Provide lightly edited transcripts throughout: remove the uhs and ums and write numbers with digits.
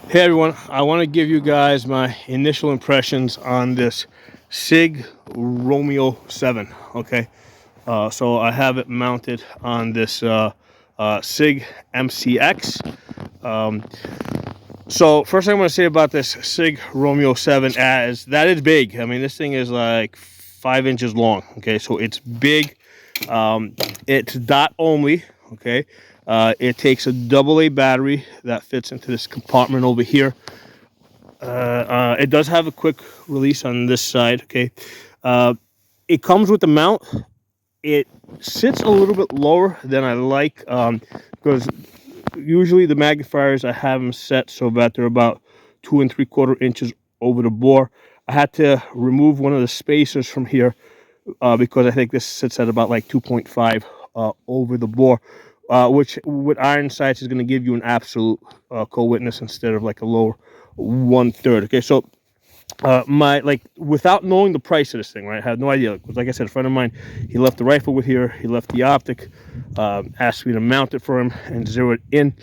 Hey everyone, I want to give you guys my initial impressions on this Sig Romeo 7. Okay, so I have it mounted on this Sig MCX. Um, so first thing I'm going to say about this Sig Romeo 7 is that it's big. I mean, this thing is like 5 inches long. Okay, so it's big. It's dot only. Okay, it takes a AA battery that fits into this compartment over here. It does have a quick release on this side. Okay, uh, it comes with the mount. It sits a little bit lower than I like because usually the magnifiers I have them set so that they're about 2 3/4 inches over the bore. I had to remove one of the spacers from here because I think this sits at about like 2.5 over the bore, which with iron sights is going to give you an absolute co-witness instead of like a lower 1/3. Okay, so my like without knowing the price of this thing, right? I had no idea. Because like I said, a friend of mine, he left the rifle with here. He left the optic, asked me to mount it for him and zero it in.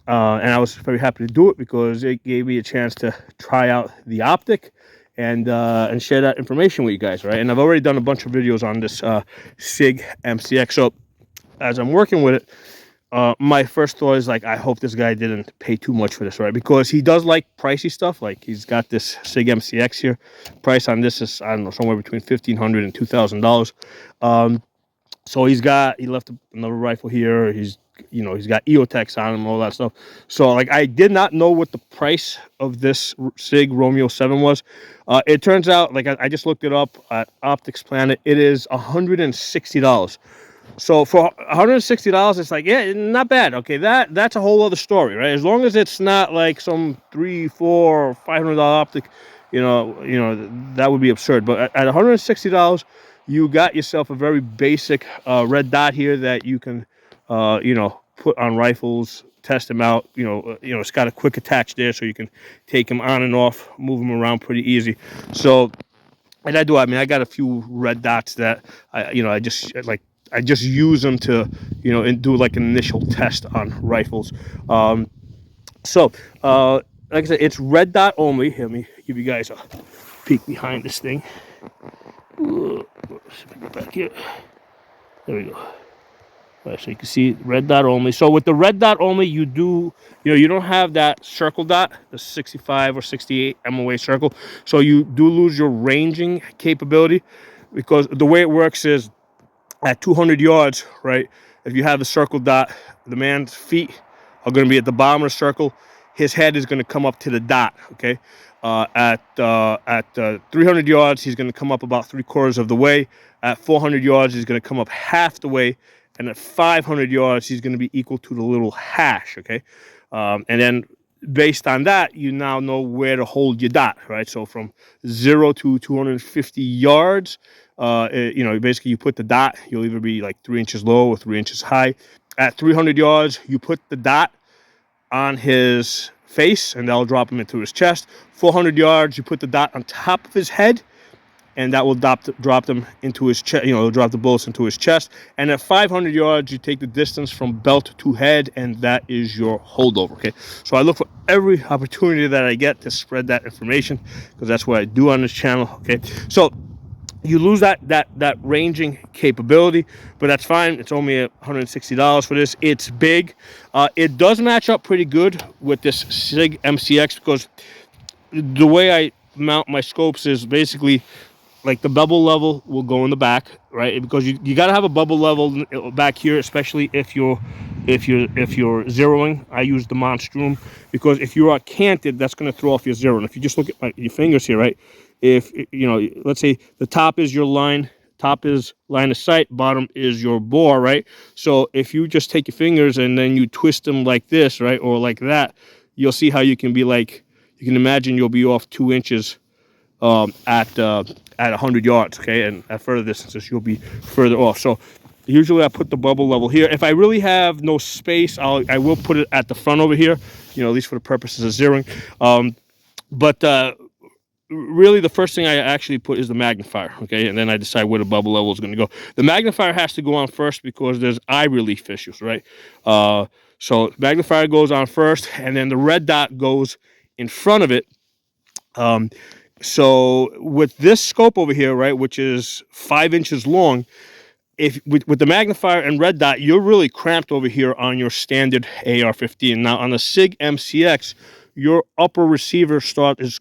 And I was very happy to do it because it gave me a chance to try out the optic and share that information with you guys, right? And I've already done a bunch of videos on this Sig MCX. So as I'm working with it, my first thought is like, I hope this guy didn't pay too much for this, right? Because he does like pricey stuff. Like he's got this Sig MCX here. Price on this is, I don't know, somewhere between $1,500 and $2,000. So he left another rifle here. He's got EOTechs on him, all that stuff. So like, I did not know what the price of this Sig Romeo 7 was. It turns out, like I just looked it up at Optics Planet. It is $160. So for $160, it's like, yeah, not bad. Okay, that's a whole other story, right? As long as it's not like some $300, $400, $500 optic, that would be absurd. But at $160, you got yourself a very basic red dot here that you can, put on rifles, test them out. It's got a quick attach there, so you can take them on and off, move them around pretty easy. So, and I got a few red dots that I just use them to, and do like an initial test on rifles. So, like I said, it's red dot only. Let me give you guys a peek behind this thing. Let's get back here. There we go. All right, so you can see red dot only. So with the red dot only, you don't have that circle dot, the 65 or 68 MOA circle. So you do lose your ranging capability because the way it works is at 200 yards, right? If you have the circle dot, the man's feet are going to be at the bottom of the circle. His head is going to come up to the dot. Okay, at 300 yards, he's going to come up about 3/4 of the way. At 400 yards, he's going to come up half the way, and at 500 yards, he's going to be equal to the little hash. Okay, and then based on that, you now know where to hold your dot, right? So from 0 to 250 yards, basically you put the dot, you'll either be like 3 inches low or 3 inches high. At 300 yards, you put the dot on his face and that'll drop him into his chest. 400 yards, you put the dot on top of his head and that will drop them into his chest. It'll drop the bullets into his chest. And at 500 yards, you take the distance from belt to head, and that is your holdover. Okay, so I look for every opportunity that I get to spread that information because that's what I do on this channel. Okay, so you lose that ranging capability, but that's fine. It's only $160 for this. It's big. It does match up pretty good with this Sig MCX because the way I mount my scopes is basically like the bubble level will go in the back, right? Because you got to have a bubble level back here, especially if you're zeroing. I use the Monstrum because if you are canted, that's going to throw off your zero. And if you just look at your fingers here, right? If let's say the top is your line, top is line of sight, bottom is your bore, right? So if you just take your fingers and then you twist them like this, right, or like that, you'll see how you can be like, you can imagine you'll be off 2 inches at 100 yards, okay, and at further distances you'll be further off. So usually I put the bubble level here. If I really have no space, I will put it at the front over here, at least for the purposes of zeroing. But really the first thing I actually put is the magnifier, okay, and then I decide where the bubble level is going to go. The magnifier has to go on first because there's eye relief issues, right? So magnifier goes on first, and then the red dot goes in front of it. So with this scope over here, right, which is 5 inches long, if with the magnifier and red dot, you're really cramped over here on your standard AR-15. Now on the Sig MCX, your upper receiver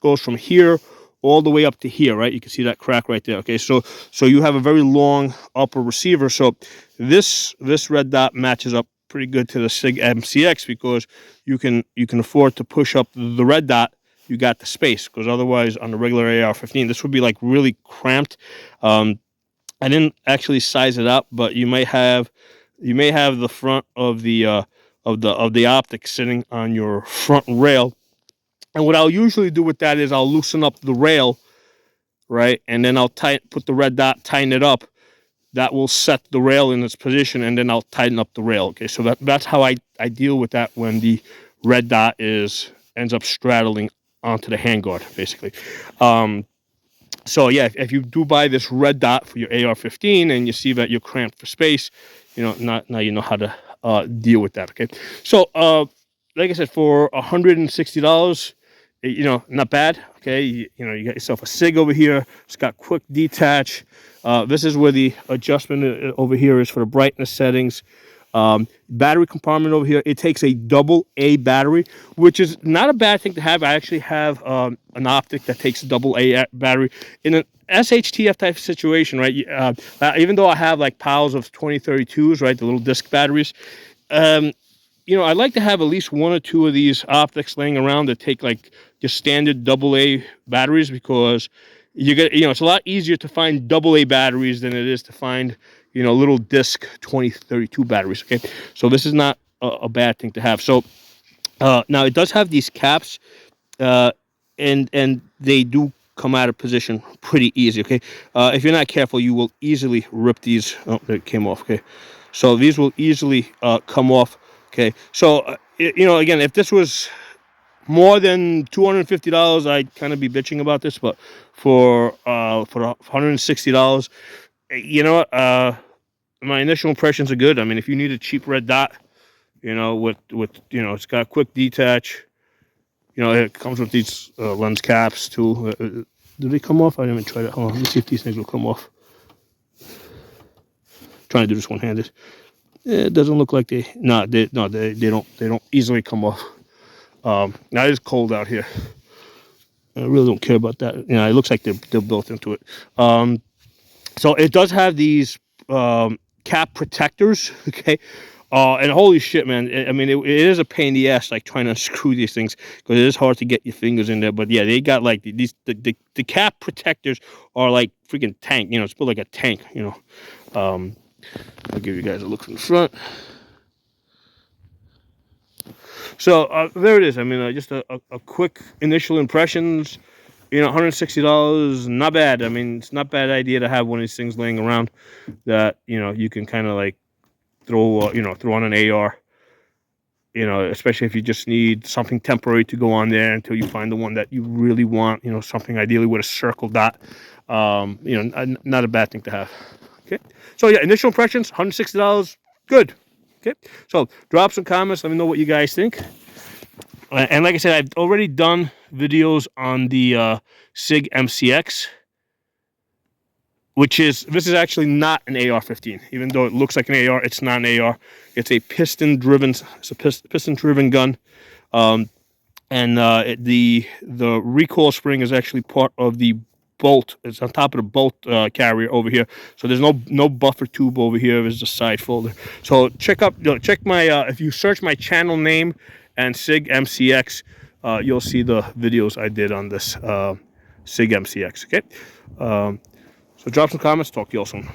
goes from here all the way up to here, right? You can see that crack right there. Okay, so you have a very long upper receiver. So this red dot matches up pretty good to the Sig MCX because you can afford to push up the red dot. You got the space, because otherwise on the regular AR-15, this would be like really cramped. I didn't actually size it up, but you may have the front of the optic sitting on your front rail. And what I'll usually do with that is I'll loosen up the rail, right, and then I'll put the red dot, tighten it up. That will set the rail in its position, and then I'll tighten up the rail. Okay, so that's how I deal with that when the red dot ends up straddling onto the handguard, basically. So yeah, if you do buy this red dot for your AR-15 and you see that you're cramped for space, now you know how to deal with that. Okay, so like I said, for $160, not bad. Okay, you got yourself a Sig over here. It's got quick detach. This is where the adjustment over here is for the brightness settings. Battery compartment over here, it takes a AA battery, which is not a bad thing to have. I actually have an optic that takes a AA battery in an SHTF type situation, right? Even though I have like piles of 2032s, right, the little disc batteries, I like to have at least one or two of these optics laying around that take like just standard AA batteries, because it's a lot easier to find AA batteries than it is to find little disc 2032 batteries. Okay, so this is not a bad thing to have. So now it does have these caps, and they do come out of position pretty easy. Okay, if you're not careful, you will easily rip these. Oh, it came off. Okay, so these will easily come off. Okay, so again, if this was more than $250, I'd kind of be bitching about this, but for $160, my initial impressions are good. I mean, if you need a cheap red dot, with it's got quick detach. It comes with these lens caps too. Do they come off? I didn't even try that. Hold on, let's see if these things will come off. Trying to do this one-handed. It doesn't look like they. No, they don't easily come off. Now it's cold out here. I really don't care about that. It looks like they're built into it. So it does have these cap protectors. Okay. And holy shit, man! I mean, it is a pain in the ass, like trying to unscrew these things, because it is hard to get your fingers in there. But yeah, they got like these the cap protectors are like freaking tank. It's built like a tank. I'll give you guys a look from the front. So there it is. I mean, just a quick initial impressions. $160, not bad. I mean, it's not a bad idea to have one of these things laying around that you can kind of like throw on an AR. Especially if you just need something temporary to go on there until you find the one that you really want. Something ideally with a circle dot. Not a bad thing to have. Okay. So yeah, initial impressions, $160, good. Okay. So drop some comments. Let me know what you guys think. And like I said, I've already done videos on the Sig MCX, this is actually not an AR-15. Even though it looks like an AR, it's not an AR. It's a piston-driven gun, and the recoil spring is actually part of the bolt. It's on top of the bolt carrier over here. So there's no buffer tube over here. There's a side folder. So check my if you search my channel name and Sig MCX, you'll see the videos I did on this Sig MCX. Okay. So drop some comments. Talk to you all soon.